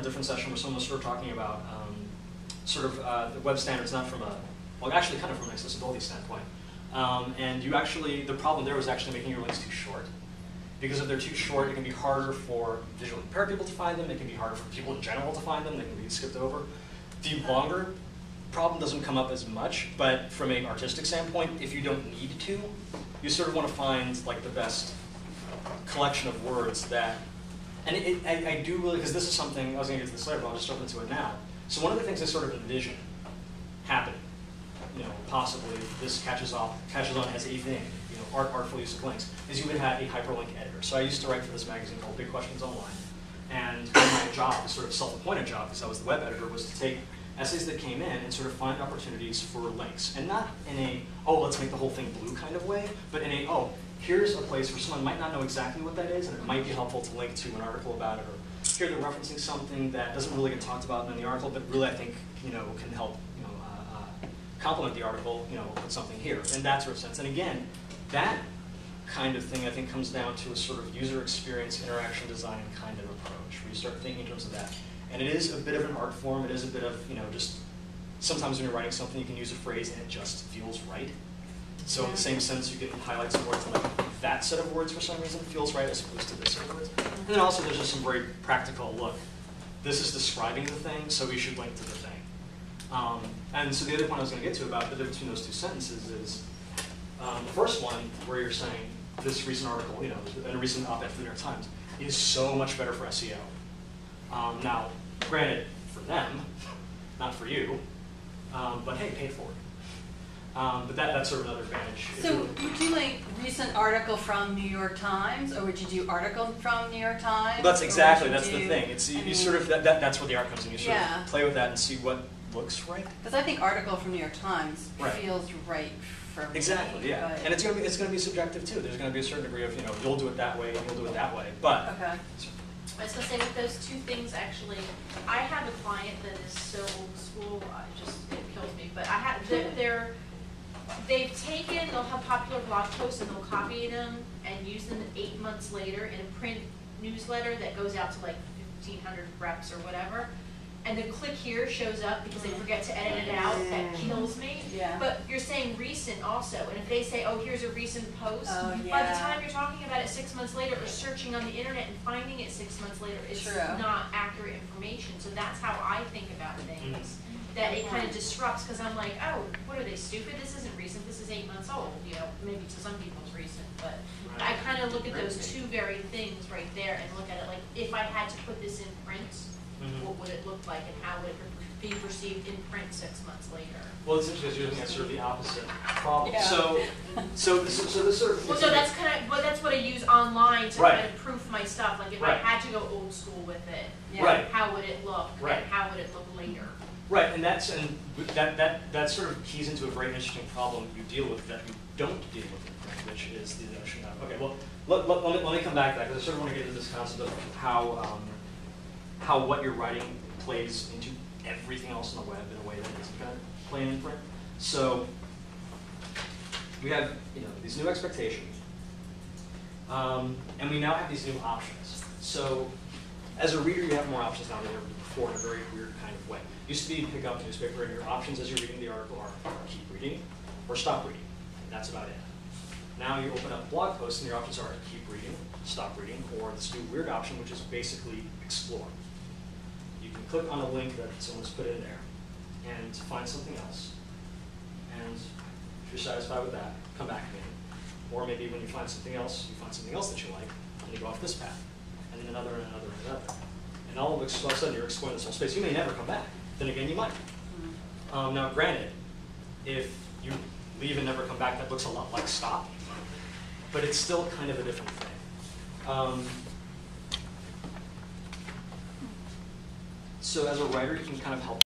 different session where someone was sort of talking about the web standards, not from a, well, actually kind of from an accessibility standpoint. And you actually, the problem there was actually making your links too short. Because if they're too short, it can be harder for visually impaired people to find them. It can be harder for people in general to find them. They can be skipped over. The longer problem doesn't come up as much, but from an artistic standpoint, if you don't need to, you sort of want to find like the best collection of words that, and I do really, because this is something, I was going to get to this later, but I'll just jump into it now. So one of the things I sort of envision happening, possibly this catches on as a thing, artful use of links, is you would have a hyperlink editor. So I used to write for this magazine called Big Questions Online, and my job, the sort of self-appointed job, because I was the web editor, was to take essays that came in and sort of find opportunities for links. And not in a, oh, let's make the whole thing blue kind of way, but in a, oh, here's a place where someone might not know exactly what that is, and it might be helpful to link to an article about it, or here they're referencing something that doesn't really get talked about in the article, but really I think can help complement the article, with something here, in that sort of sense. And again, that kind of thing I think comes down to a sort of user experience, interaction design kind of approach, where you start thinking in terms of that. And it is a bit of an art form. It is a bit of, just sometimes when you're writing something, you can use a phrase and it just feels right. So in the same sense, you can highlight some words and like that set of words for some reason feels right as opposed to this set of words. And then also there's just some very practical look. This is describing the thing, so we should link to the thing. And so the other point I was going to get to about the difference between those two sentences is the first one where you're saying this recent article, and a recent op-ed for the New York Times is so much better for SEO. Now, granted, for them, not for you, but hey, paid for it. But that's sort of another advantage. So would you like recent article from New York Times, or would you do article from New York Times? That's exactly, that's the thing. It's you sort of that's where the art comes in. You sort yeah. of play with that and see what looks right. Because I think article from New York Times right. feels right for me. Exactly, yeah. And it's gonna be subjective too. There's gonna be a certain degree of you'll do it that way and you'll do it that way. But okay. I was going to say with those two things, actually, I have a client that is so old school, it kills me. But I have, they'll have popular blog posts and they'll copy them and use them 8 months later in a print newsletter that goes out to like 1,500 reps or whatever. And the click here shows up because they forget to edit it out. That kills me. Yeah. But you're saying recent also. And if they say, oh, here's a recent post, oh, yeah. by the time you're talking about it 6 months later or searching on the internet and finding it 6 months later, it's not accurate information. So that's how I think about things. That it kind of disrupts because I'm like, oh, what are they, stupid? This isn't recent. This is 8 months old. Maybe to some people it's recent. But I kind of look at those two very things right there and look at it like, if I had to put this in print, what would it look like and how would it be perceived in print 6 months later? Well, it's interesting because you're looking at sort of the opposite problem. Yeah. So this sort of. Well, no, that's kind of, but that's what I use online to right. kind of proof my stuff. Like if right. I had to go old school with it, right. how would it look? Right. And how would it look later? Right, and that sort of keys into a very interesting problem you deal with that you don't deal with in print, which is the notion of, okay, well, let me come back to that because I sort of want to get into this concept of how what you're writing plays into everything else on the web in a way that isn't going to play in print. So we have these new expectations, and we now have these new options. So as a reader, you have more options now than ever before in a very weird kind of way. It used to be you pick up a newspaper and your options as you're reading the article are keep reading or stop reading. That's about it. Now you open up blog posts and your options are keep reading, stop reading, or this new weird option which is basically explore. You can click on a link that someone's put in there and find something else. And if you're satisfied with that, come back to me. Or maybe when you find something else, you find something else that you like, and you go off this path, and then another and another and another. And all of a sudden you're exploring this whole space. You may never come back. Then again, you might. Now granted, if you leave and never come back, that looks a lot like stop. But it's still kind of a different thing. So as a writer, you can kind of help